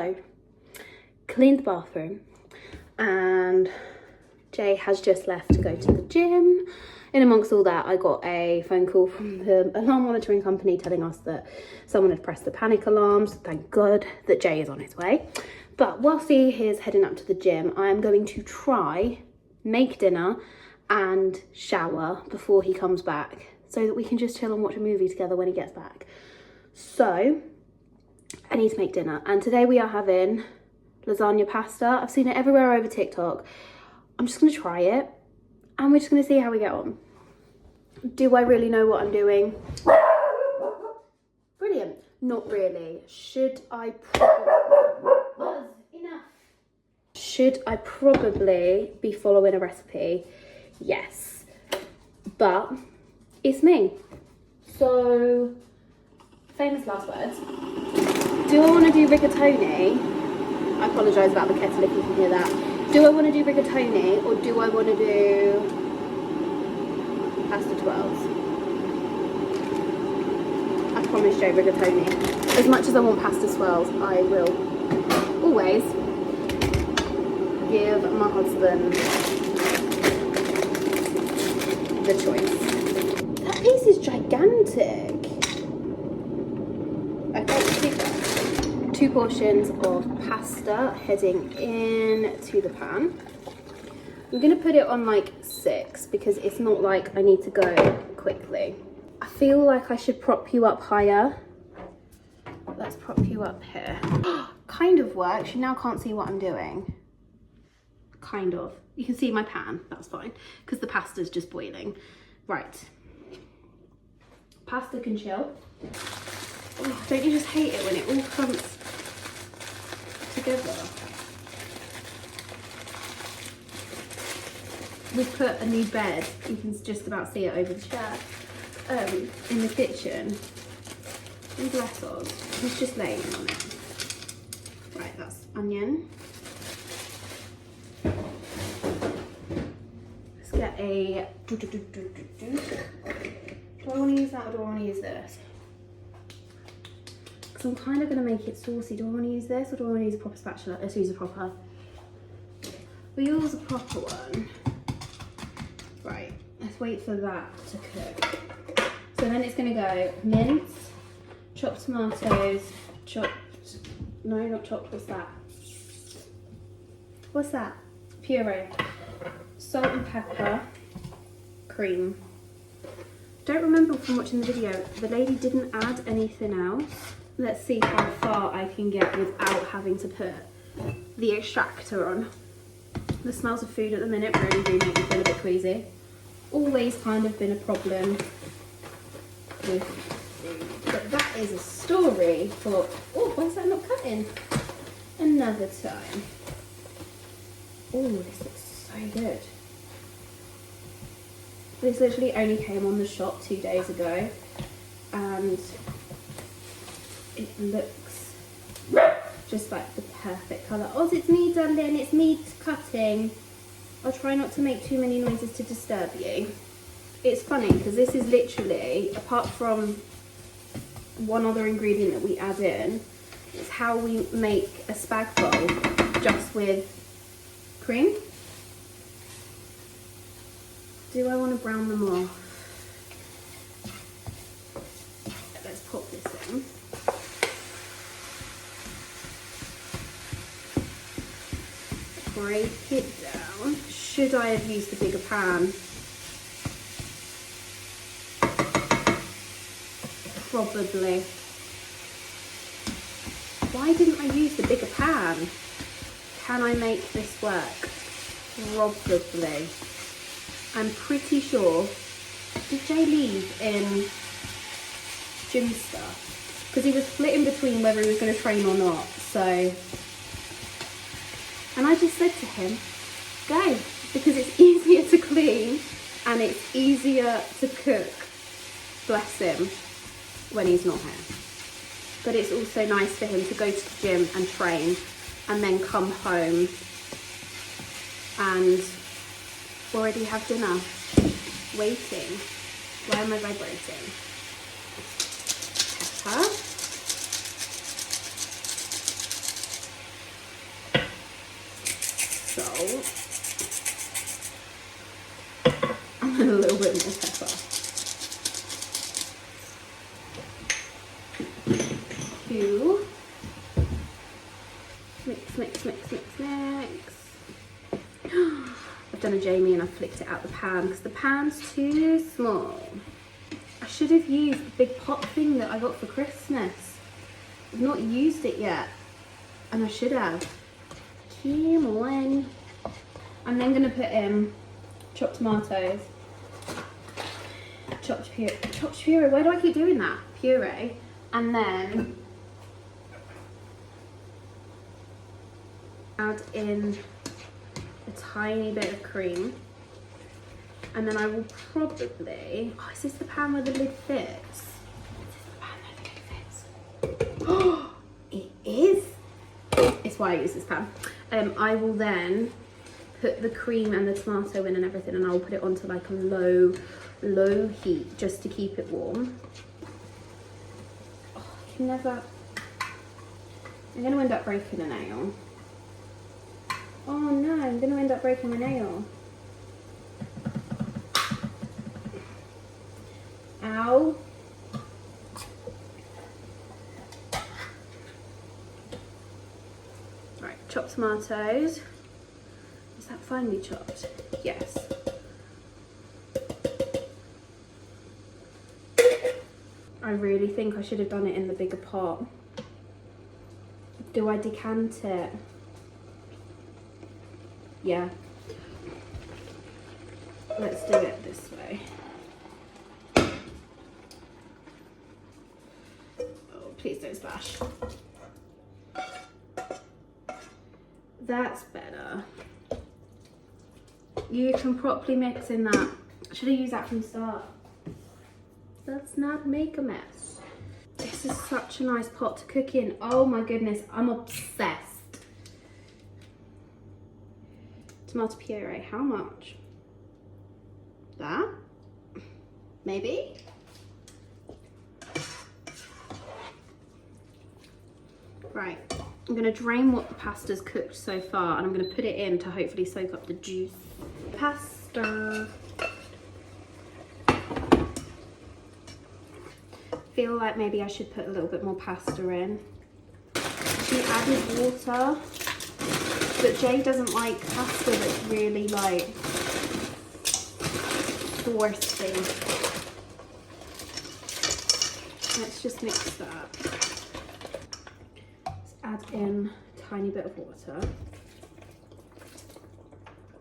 So, cleaned the bathroom and Jay has just left to go to the gym. In amongst all that, I got a phone call from the alarm monitoring company telling us that someone had pressed the panic alarms. Thank God that Jay is on his way. But whilst he is heading up to the gym, I am going to try, make dinner and shower before he comes back so that we can just chill and watch a movie together when he gets back. So, I need to make dinner. And today we are having lasagna pasta. I've seen it everywhere over TikTok. I'm just going to try it and we're just going to see how we get on. Do I really know what I'm doing? Brilliant. Not really. Should I probably be following a recipe? Yes. But it's me. So, famous last words. Do I want to do rigatoni? I apologise about the kettle if you can hear that. Do I want to do rigatoni or do I want to do pasta twirls? I promise Joe rigatoni. As much as I want pasta swirls, I will always give my husband the choice. That piece is gigantic. Okay, super. 2 portions of pasta heading into the pan. I'm gonna put it on like 6 because it's not like I need to go quickly. I feel like I should prop you up higher. Let's prop you up here. Kind of works. You now can't see what I'm doing. Kind of. You can see my pan, that's fine, because the pasta's just boiling. Right. Pasta can chill. Oh, don't you just hate it when it all comes together? We've put a new bed, you can just about see it over the chair, in the kitchen. And bless us, he's just laying on it. Right, that's onion. Let's get a... Do I want to use that or do I want to use this? Because I'm kind of going to make it saucy. Do I want to use this or do I want to use a proper spatula? Let's use a proper. We'll use a proper one. Right, let's wait for that to cook. So then it's going to go mince, chopped tomatoes, no, not chopped, what's that? What's that? Puree. Salt and pepper, cream. Don't remember from watching the video, the lady didn't add anything else. Let's see how far I can get without having to put the extractor on. The smells of food at the minute really do make me feel a bit queasy. Always kind of been a problem with food. But that is a story for, oh, why is that not cutting? Another time. Oh, this looks so good. This literally only came on the shop 2 days ago and it looks just like the perfect colour. Oh, it's me, darling, it's me cutting. I'll try not to make too many noises to disturb you. It's funny because this is literally, apart from one other ingredient that we add in, it's how we make a spag bowl just with cream. Do I want to brown them off? Let's pop this in. Break it down. Should I have used the bigger pan? Probably. Why didn't I use the bigger pan? Can I make this work? Probably. I'm pretty sure. Did Jay leave in gym stuff? Because he was splitting between whether he was going to train or not. So, and I just said to him, go, because it's easier to clean and it's easier to cook. Bless him, when he's not here. But it's also nice for him to go to the gym and train and then come home and already have dinner waiting. Why am I vibrating? Pepper. salt. And then a little bit more pepper. Two. Mix, mix, mix, mix, mix. I've done a Jamie and I've flicked it out the pan because the pan's too small. I should have used the big pot thing that I got for Christmas. I've not used it yet and I should have. Come on. I'm then going to put in chopped tomatoes, chopped puree, why do I keep doing that? Puree, and then add in a tiny bit of cream, and then I will probably, oh, is this the pan where the lid fits? Is this the pan where the lid fits? Oh, it is. It's why I use this pan. I will then put the cream and the tomato in and everything, and I'll put it onto like a low heat just to keep it warm. Oh, I can never, I'm going to end up breaking a nail. Oh no, I'm going to end up breaking my nail. Ow. Right, chopped tomatoes. Is that finely chopped? Yes. I really think I should have done it in the bigger pot. Do I decant it? Yeah. Let's do it this way. Oh, please don't splash. That's better. You can properly mix in that. I should have used that from the start. Let's not make a mess. This is such a nice pot to cook in. Oh my goodness, I'm obsessed. Tomato puree, how much? That? Maybe? Right, I'm gonna drain what the pasta's cooked so far and I'm gonna put it in to hopefully soak up the juice. Pasta. Feel like maybe I should put a little bit more pasta in. She added water, but Jay doesn't like pasta that's really like forcey. Let's just mix that. Let's add in a tiny bit of water.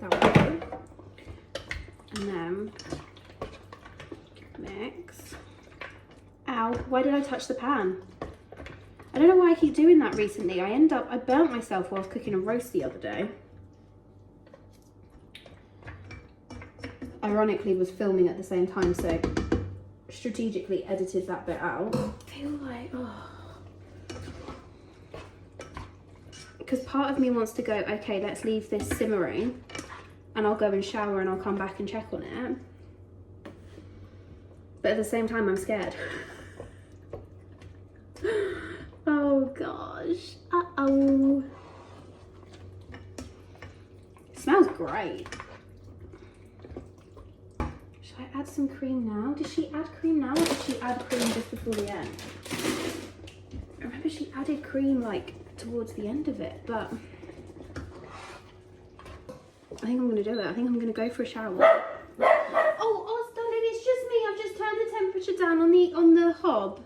That way. And then mix. Ow, why did I touch the pan? I don't know why I keep doing that recently. I burnt myself while I was cooking a roast the other day. Ironically was filming at the same time, so strategically edited that bit out. I feel like, oh. Because part of me wants to go, okay, let's leave this simmering and I'll go and shower and I'll come back and check on it. But at the same time, I'm scared. Oh gosh. Uh-oh. It smells great. Should I add some cream now? Did she add cream now or did she add cream just before the end? I remember she added cream like towards the end of it, but I think I'm gonna do it. I think I'm gonna go for a shower. Oh, darling, it's just me. I've just turned the temperature down on the hob.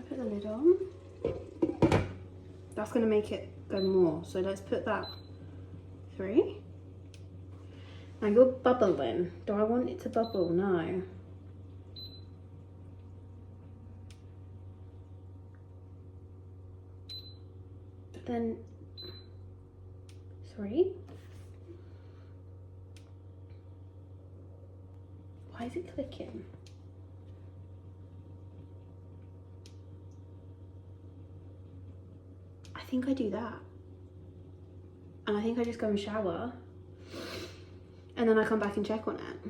Put the lid on. That's going to make it go more, so let's put that 3. Now you're bubbling. Do I want it to bubble? No. But then 3. Why is it clicking? I think I do that. And I think I just go and shower. And then I come back and check on it.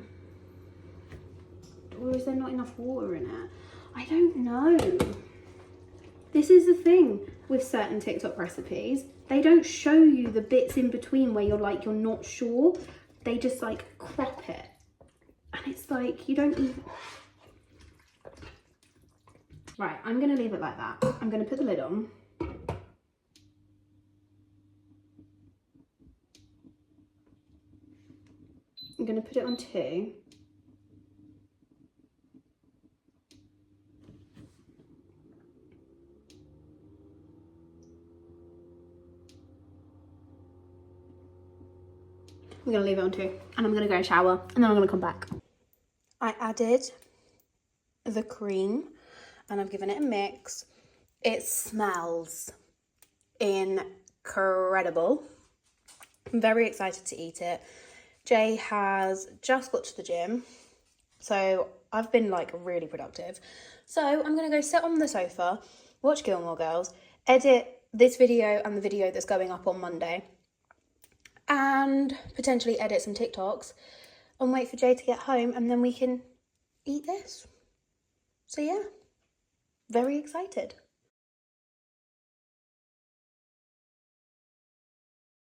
Or is there not enough water in it? I don't know. This is the thing. with certain TikTok recipes, they don't show you the bits in between where you're like, you're not sure. They just like crop it. And it's like, you don't even... Right, I'm gonna leave it like that. I'm gonna put the lid on. I'm gonna put it on 2. I'm gonna leave it on 2 and I'm gonna go shower and then I'm gonna come back. I added the cream and I've given it a mix. It smells incredible. I'm very excited to eat it. Jay has just got to the gym, so I've been like really productive. So I'm gonna go sit on the sofa, watch Gilmore Girls, edit this video and the video that's going up on Monday, and potentially edit some TikToks and wait for Jay to get home and then we can eat this. So yeah, very excited.